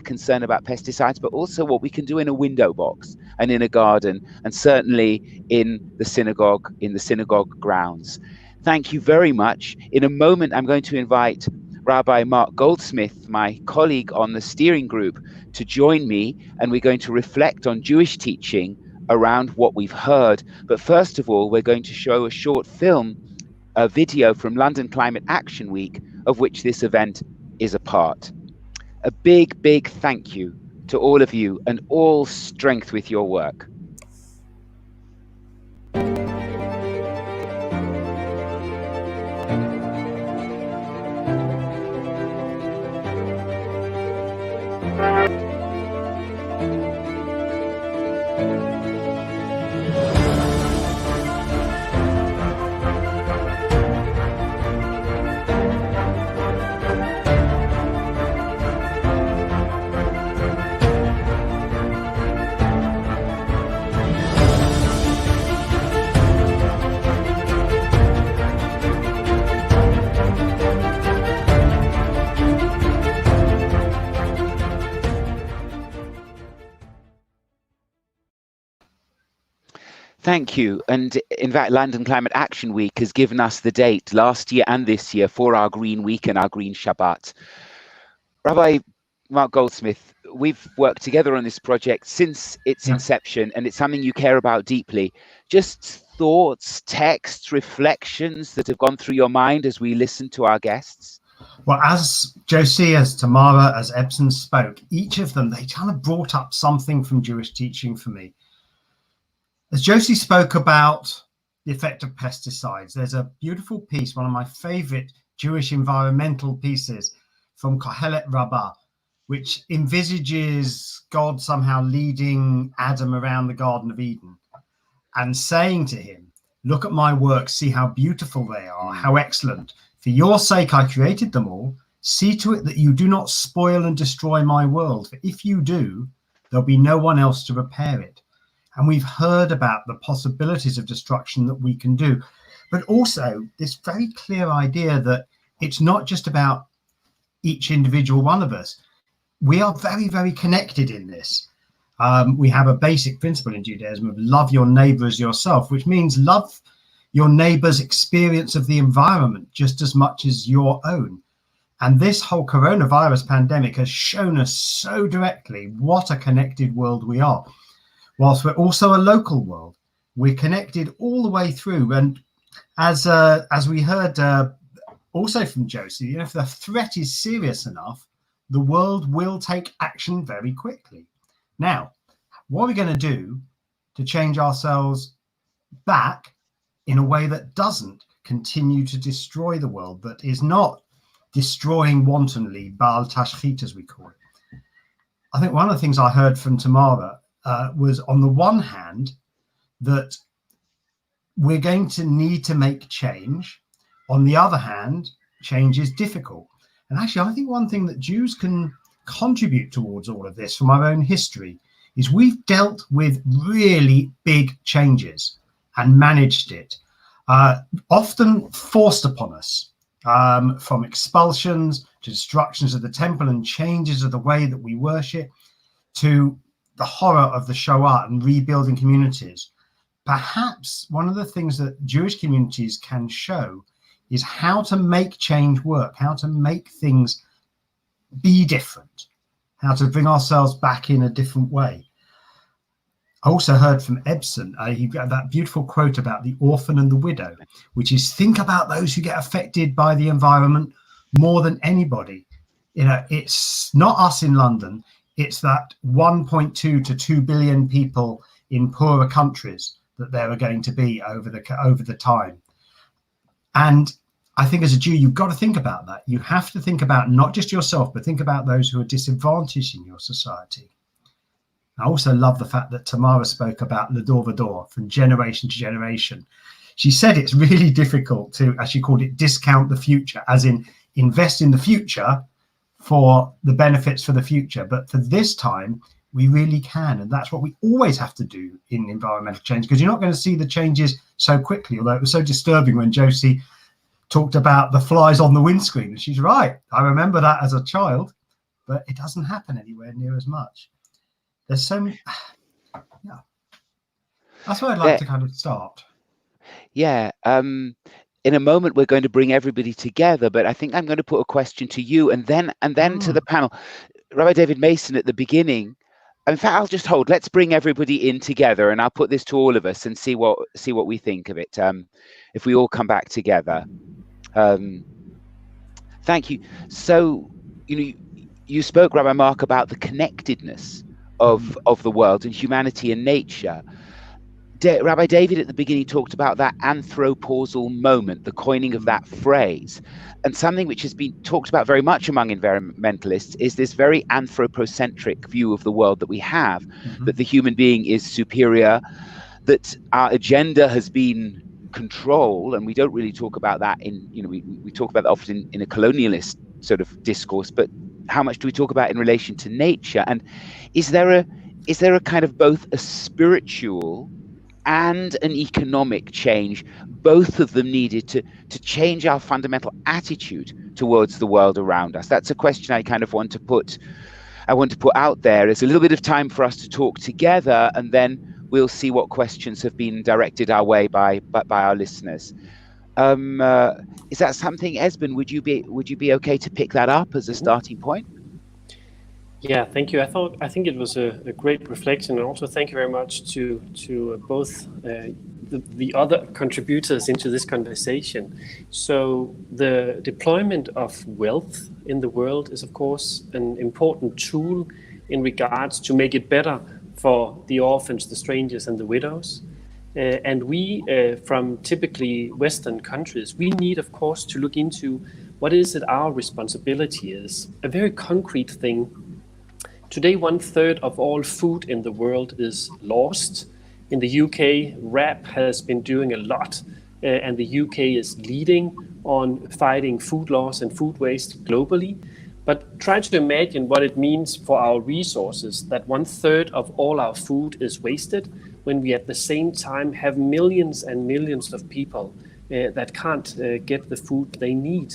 Speaker 3: concern about pesticides, but also what we can do in a window box and in a garden, and certainly in the synagogue grounds. Thank you very much. In a moment, I'm going to invite Rabbi Mark Goldsmith, my colleague on the steering group, to join me, and we're going to reflect on Jewish teaching around what we've heard. But first of all, we're going to show a short film, a video from London Climate Action Week, of which this event is a part. A big, big thank you to all of you, and all strength with your work. Thank you. And in fact, London Climate Action Week has given us the date last year and this year for our Green Week and our Green Shabbat. Rabbi Mark Goldsmith, we've worked together on this project since its inception, and it's something you care about deeply. Just thoughts, texts, reflections that have gone through your mind as we listen to our guests?
Speaker 7: Well, as Josie, as Tamara, as Esben spoke, each of them, they kind of brought up something from Jewish teaching for me. As Josie spoke about the effect of pesticides, there's a beautiful piece, one of my favorite Jewish environmental pieces from Kohelet Rabbah, which envisages God somehow leading Adam around the Garden of Eden and saying to him, look at my works, see how beautiful they are, how excellent. For your sake, I created them all. See to it that you do not spoil and destroy my world. For if you do, there'll be no one else to repair it. And we've heard about the possibilities of destruction that we can do, but also this very clear idea that it's not just about each individual one of us. We are very, very connected in this. We have a basic principle in Judaism of love your neighbor as yourself, which means love your neighbor's experience of the environment just as much as your own. And this whole coronavirus pandemic has shown us so directly what a connected world we are. Whilst we're also a local world, we're connected all the way through. And as we heard also from Josie, if the threat is serious enough, the world will take action very quickly. Now, what are we going to do to change ourselves back in a way that doesn't continue to destroy the world, that is not destroying wantonly, Baal Tashchit, as we call it? I think one of the things I heard from Tamara was, on the one hand, that we're going to need to make change. On the other hand, change is difficult. And actually, I think one thing that Jews can contribute towards all of this from our own history is we've dealt with really big changes and managed it, often forced upon us, from expulsions to destructions of the temple and changes of the way that we worship, to the horror of the Shoah and rebuilding communities. Perhaps one of the things that Jewish communities can show is how to make change work, how to make things be different, how to bring ourselves back in a different way. I also heard from Esben, he got that beautiful quote about the orphan and the widow, which is, think about those who get affected by the environment more than anybody. It's not us in London. It's that 1.2 to 2 billion people in poorer countries that there are going to be over the time. And I think as a Jew, you've got to think about that. You have to think about not just yourself, but think about those who are disadvantaged in your society. I also love the fact that Tamara spoke about l'dor v'dor, from generation to generation. She said it's really difficult to, as she called it, discount the future, as in invest in the future for the benefits for the future. But for this time, we really can. And that's what we always have to do in environmental change, because you're not going to see the changes so quickly. Although it was so disturbing when Josie talked about the flies on the windscreen. And she's right. I remember that as a child, but it doesn't happen anywhere near as much. There's so many, yeah. That's where I'd like to kind of start.
Speaker 3: Yeah. In a moment, we're going to bring everybody together, but I think I'm going to put a question to you and then to the panel. Rabbi David Mason at the beginning. In fact, I'll just hold. Let's bring everybody in together, and I'll put this to all of us and see what we think of it. If we all come back together. Thank you. So, you spoke, Rabbi Mark, about the connectedness of the world and humanity and nature. Rabbi David at the beginning talked about that anthropausal moment, the coining of that phrase. And something which has been talked about very much among environmentalists is this very anthropocentric view of the world that we have, that the human being is superior, that our agenda has been control, and we don't really talk about that we talk about that often in a colonialist sort of discourse, but how much do we talk about in relation to nature? And is there a kind of both a spiritual and an economic change, both of them needed to change our fundamental attitude towards the world around us? That's a question I kind of want to put out there. There's a little bit of time for us to talk together, and then we'll see what questions have been directed our way by our listeners. Is that something, Esben, would you be okay to pick that up as a starting point?
Speaker 4: Yeah, thank you. I think it was a great reflection, and also thank you very much to both the other contributors into this conversation. So the deployment of wealth in the world is, of course, an important tool in regards to make it better for the orphans, the strangers, and the widows. And we, from typically Western countries, we need, of course, to look into what is it our responsibility is. A very concrete thing. Today, 1/3 of all food in the world is lost. In the UK, RAP has been doing a lot, and the UK is leading on fighting food loss and food waste globally. But try to imagine what it means for our resources that 1/3 of all our food is wasted when we at the same time have millions and millions of people that can't get the food they need.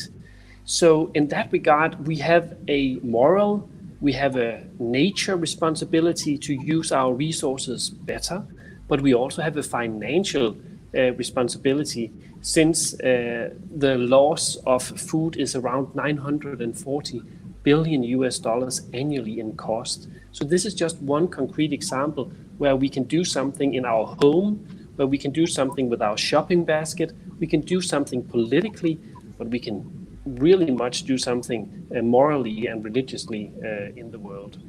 Speaker 4: So in that regard, we have a moral, we have a nature responsibility to use our resources better, but we also have a financial responsibility, since the loss of food is around $940 billion annually in cost. So this is just one concrete example where we can do something in our home, where we can do something with our shopping basket, we can do something politically, but we can really much do something morally and religiously in the world.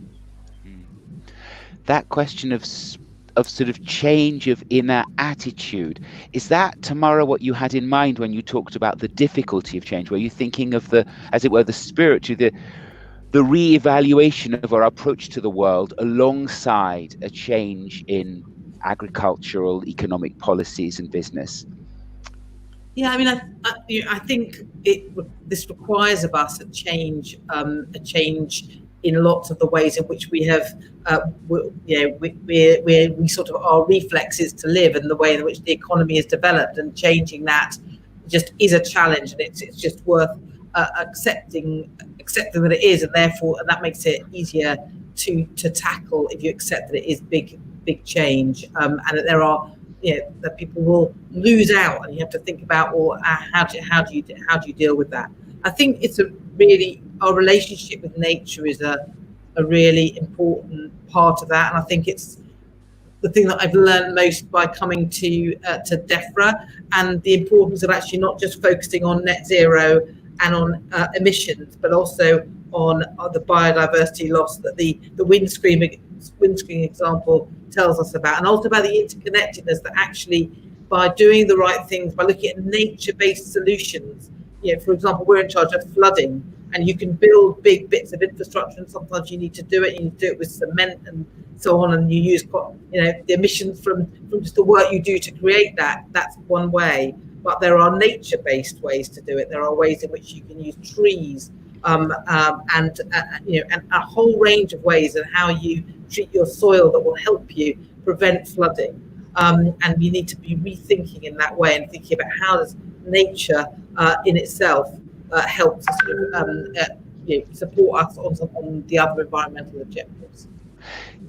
Speaker 3: That question of sort of change of inner attitude, is that, Tamara, what you had in mind when you talked about the difficulty of change? Were you thinking of the, as it were, the spiritual, the re-evaluation of our approach to the world alongside a change in agricultural, economic policies and business?
Speaker 5: Yeah, I mean, I think this requires of us a change in lots of the ways in which we have, we sort of our reflexes to live, and the way in which the economy is developed, and changing that just is a challenge, and it's just worth accepting that it is, and therefore, and that makes it easier to tackle if you accept that it is big change, and that there are. That people will lose out, and you have to think about, well, how do you deal with that? I think it's our relationship with nature is a really important part of that, and I think it's the thing that I've learned most by coming to DEFRA, and the importance of actually not just focusing on net zero and on emissions, but also on the biodiversity loss that the windscreen example tells us about, and also about the interconnectedness that actually, by doing the right things, by looking at nature-based solutions, for example, we're in charge of flooding, and you can build big bits of infrastructure, and sometimes you need to do it with cement and so on, and you use the emissions from just the work you do to create that's one way. But there are nature-based ways to do it. There are ways in which you can use trees and a whole range of ways and how you treat your soil that will help you prevent flooding. And you need to be rethinking in that way and thinking about how does nature in itself help to support us on the other environmental objectives.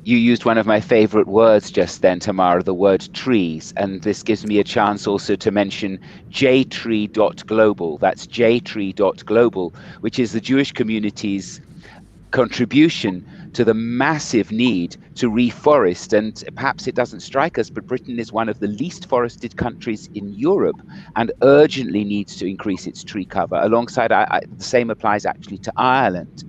Speaker 3: You used one of my favorite words just then, Tamara, the word trees. And this gives me a chance also to mention jtree.global. That's jtree.global, which is the Jewish community's contribution to the massive need to reforest. And perhaps it doesn't strike us, but Britain is one of the least forested countries in Europe and urgently needs to increase its tree cover. Alongside, the same applies actually to Ireland.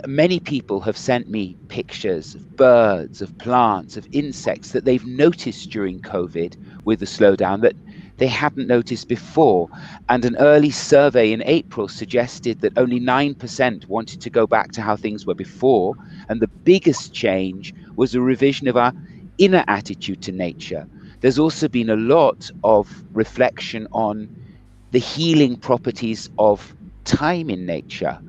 Speaker 3: Many people have sent me pictures of birds, of plants, of insects that they've noticed during COVID with the slowdown that they hadn't noticed before. And an early survey in April suggested that only 9% wanted to go back to how things were before. And the biggest change was a revision of our inner attitude to nature. There's also been a lot of reflection on the healing properties of time in nature.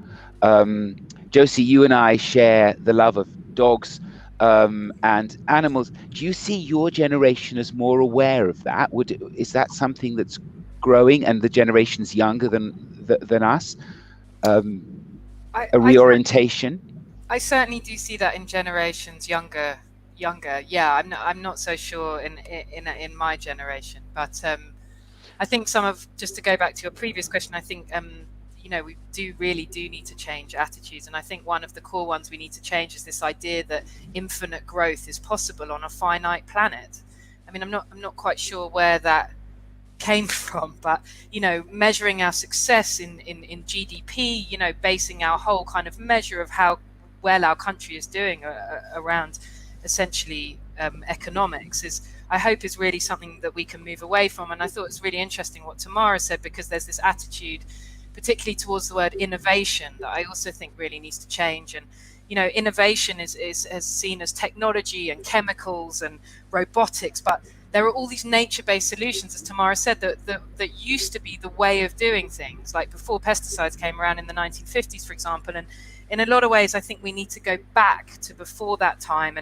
Speaker 3: Josie, you and I share the love of dogs and animals. Do you see your generation as more aware of that? Is that something that's growing, and the generations younger than us? A reorientation?
Speaker 6: I certainly do see that in generations younger. Yeah, I'm not so sure in my generation, but I think just to go back to your previous question, I think we really do need to change attitudes. And I think one of the core ones we need to change is this idea that infinite growth is possible on a finite planet. I mean, I'm not quite sure where that came from, but, measuring our success in GDP, basing our whole kind of measure of how well our country is doing around essentially economics I hope is really something that we can move away from. And I thought it's really interesting what Tamara said, because there's this attitude particularly towards the word innovation that I also think really needs to change. And innovation is seen as technology and chemicals and robotics, but there are all these nature-based solutions, as Tamara said, that used to be the way of doing things, like before pesticides came around in the 1950s, for example. And in a lot of ways, I think we need to go back to before that time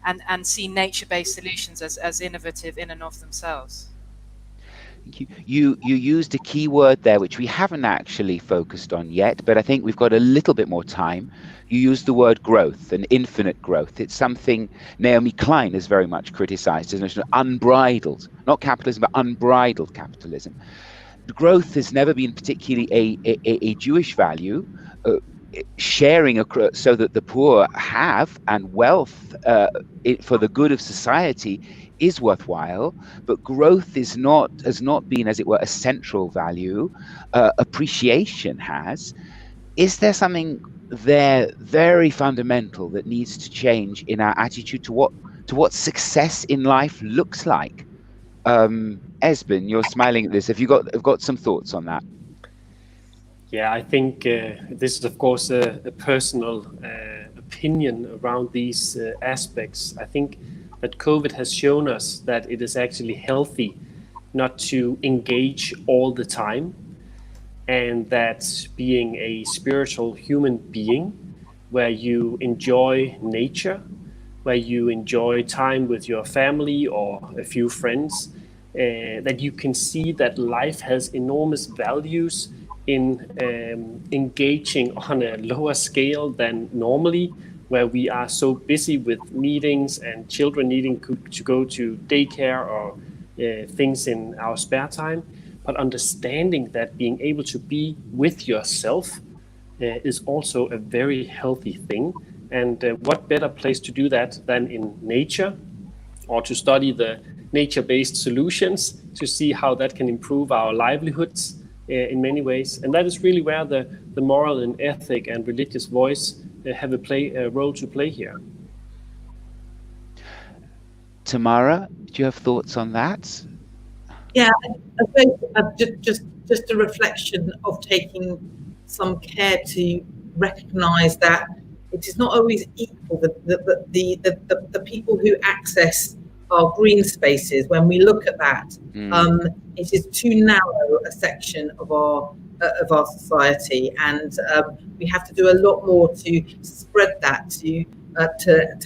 Speaker 6: and see nature-based solutions as innovative in and of themselves.
Speaker 3: You used a key word there, which we haven't actually focused on yet, but I think we've got a little bit more time. You used the word growth and infinite growth. It's something Naomi Klein has very much criticized as unbridled, not capitalism, but unbridled capitalism. Growth has never been particularly a Jewish value. Sharing so that the poor have, and wealth for the good of society is worthwhile, but growth has not been, as it were, a central value. Appreciation has. Is there something there very fundamental that needs to change in our attitude to what success in life looks like? Esben, you're smiling at this. Have you got some thoughts on that?
Speaker 4: Yeah, I think this is, of course, a personal opinion around these aspects. I think that COVID has shown us that it is actually healthy not to engage all the time, and that being a spiritual human being where you enjoy nature, where you enjoy time with your family or a few friends, that you can see that life has enormous values in engaging on a lower scale than normally, where we are so busy with meetings and children needing to go to daycare or things in our spare time. But understanding that being able to be with yourself is also a very healthy thing. And what better place to do that than in nature, or to study the nature-based solutions to see how that can improve our livelihoods in many ways. And that is really where the moral and ethic and religious voice have a role to play here.
Speaker 3: Tamara, do you have thoughts on that?
Speaker 5: Yeah, I think just a reflection of taking some care to recognise that it is not always equal. The people who access our green spaces, when we look at that, it is too narrow a section of our of our society, and we have to do a lot more to spread that to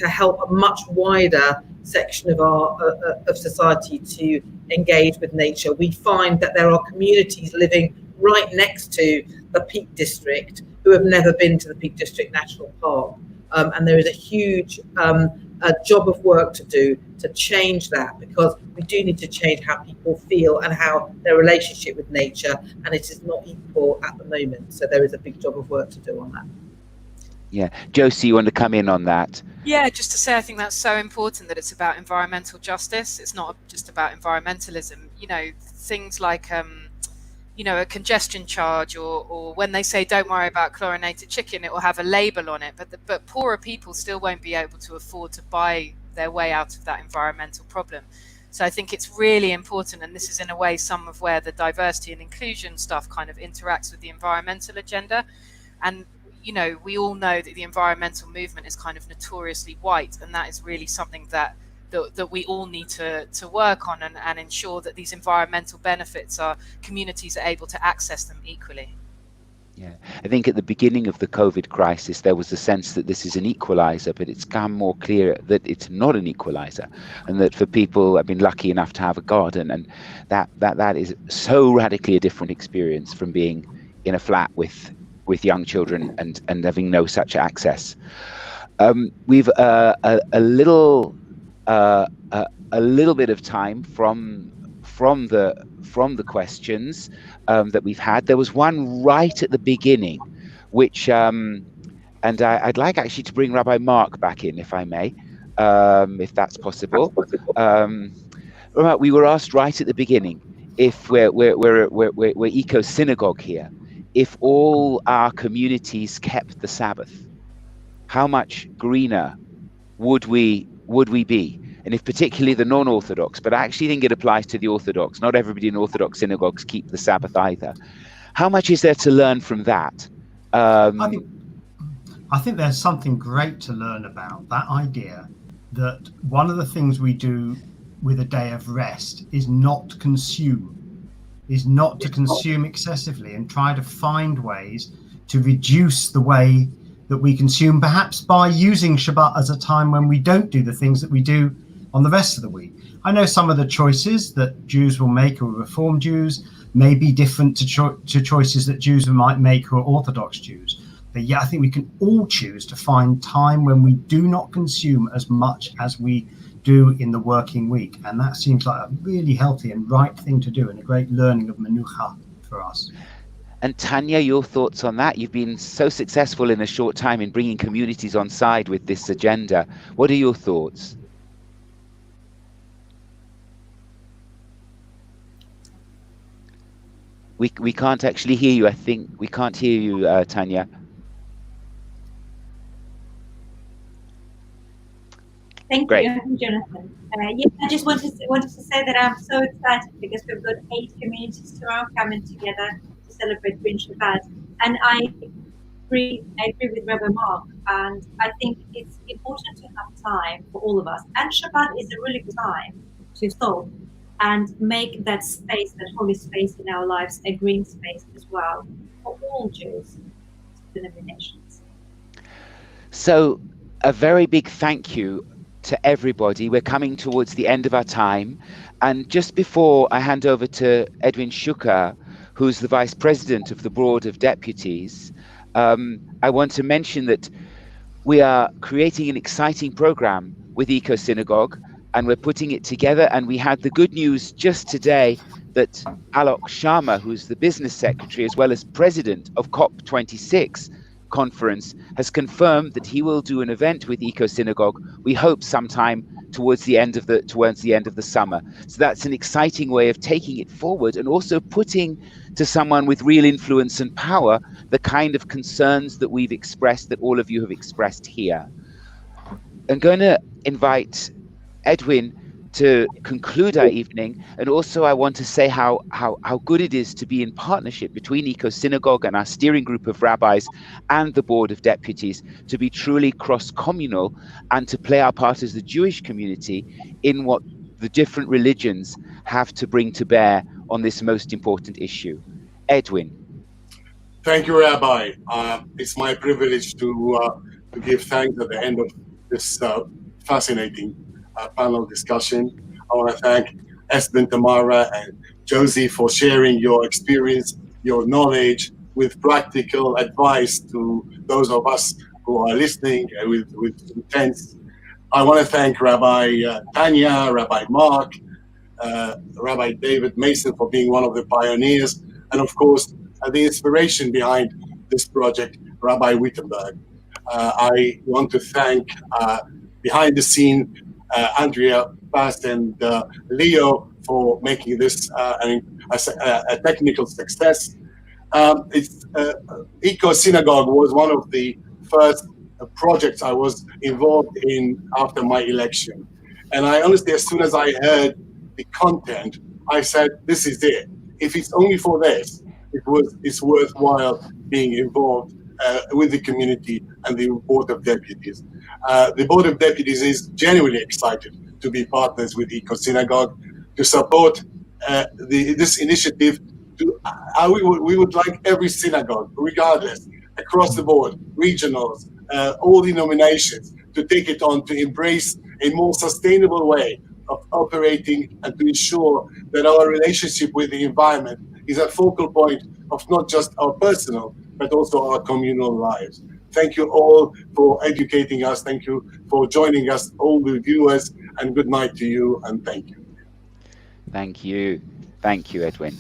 Speaker 5: help a much wider section of our of society to engage with nature. We find that there are communities living right next to the Peak District who have never been to the Peak District National Park, and there is a huge job of work to do to change that, because we do need to change how people feel and how their relationship with nature, and it is not equal at the moment. So there is a big job of work to do on that.
Speaker 3: Yeah, Josie, you want to come in on that?
Speaker 6: Yeah, just to say, I think that's so important that it's about environmental justice. It's not just about environmentalism. You know, things like you know, a congestion charge, or when they say don't worry about chlorinated chicken, it will have a label on it, but poorer people still won't be able to afford to buy their way out of that environmental problem. So I think it's really important, and this is in a way some of where the diversity and inclusion stuff kind of interacts with the environmental agenda. And you know, we all know that the environmental movement is kind of notoriously white, and that is really something that we all need to work on and ensure that these environmental benefits, our communities are able to access them equally.
Speaker 3: Yeah, I think at the beginning of the COVID crisis, there was a sense that this is an equalizer, but it's become more clear that it's not an equalizer, and that for people, I've been lucky enough to have a garden, and that is so radically a different experience from being in a flat with young children and having no such access. We've a little bit of time from the questions that we've had. There was one right at the beginning, which and I'd like actually to bring Rabbi Mark back in, if I may, if that's possible. We were asked right at the beginning if we're EcoSynagogue here, if all our communities kept the Sabbath, how much greener would we be? And if particularly the non-Orthodox, but I actually think it applies to the Orthodox. Not everybody in Orthodox synagogues keep the Sabbath either. How much is there to learn from that?
Speaker 7: I think there's something great to learn about that idea that one of the things we do with a day of rest is not to consume excessively, and try to find ways to reduce the way that we consume, perhaps by using Shabbat as a time when we don't do the things that we do on the rest of the week. I know some of the choices that Jews will make, or Reform Jews, may be different to choices that Jews might make who are Orthodox Jews. But yeah, I think we can all choose to find time when we do not consume as much as we do in the working week. And that seems like a really healthy and right thing to do, and a great learning of Menucha for us.
Speaker 3: And Tanya, your thoughts on that? You've been so successful in a short time in bringing communities on side with this agenda. What are your thoughts? We can't actually hear you. I think we can't hear you, Tanya.
Speaker 2: Thank
Speaker 3: Great.
Speaker 2: you, Jonathan. Yeah, I just wanted to say that I'm so excited because we've got 8 communities tomorrow coming together to celebrate Green Shabbat, and I agree with Rabbi Mark, and I think it's important to have time for all of us, and Shabbat is a really good time to stop and make that space, that holy space in our lives, a green space as well for all Jews, denominations.
Speaker 3: So a very big thank you to everybody. We're coming towards the end of our time, and just before I hand over to Edwin Shuker, who's the Vice President of the Board of Deputies, I want to mention that we are creating an exciting program with EcoSynagogue, and we're putting it together. And we had the good news just today that Alok Sharma, who's the business secretary as well as president of COP26 conference, has confirmed that he will do an event with EcoSynagogue. We hope sometime towards the end of the summer. So that's an exciting way of taking it forward, and also putting to someone with real influence and power the kind of concerns that we've expressed, that all of you have expressed here. I'm going to invite Edwin to conclude our evening, and also I want to say how good it is to be in partnership between EcoSynagogue and our steering group of rabbis and the Board of Deputies, to be truly cross-communal and to play our part as the Jewish community in what the different religions have to bring to bear on this most important issue. Edwin.
Speaker 8: Thank you, Rabbi. It's my privilege to give thanks at the end of this fascinating panel discussion. I want to thank Esben, Tamara, and Josie for sharing your experience, your knowledge, with practical advice to those of us who are listening with intents. I want to thank Rabbi Tanya, Rabbi Mark, Rabbi David Mason for being one of the pioneers, and of course, the inspiration behind this project, Rabbi Wittenberg. I want to thank behind the scene Andrea Fast and Leo for making this a technical success. EcoSynagogue was one of the first projects I was involved in after my election. And I honestly, as soon as I heard the content, I said, this is it. If it's only for this, it's worthwhile being involved with the community and the Board of Deputies. The Board of Deputies is genuinely excited to be partners with EcoSynagogue to support this initiative. We would like every synagogue, regardless, across the board, regionals, all denominations, to take it on, to embrace a more sustainable way of operating and to ensure that our relationship with the environment is a focal point of not just our personal, but also our communal lives. Thank you all for educating us. Thank you for joining us, all the viewers, and good night to you, and thank you.
Speaker 3: Thank you. Thank you, Edwin.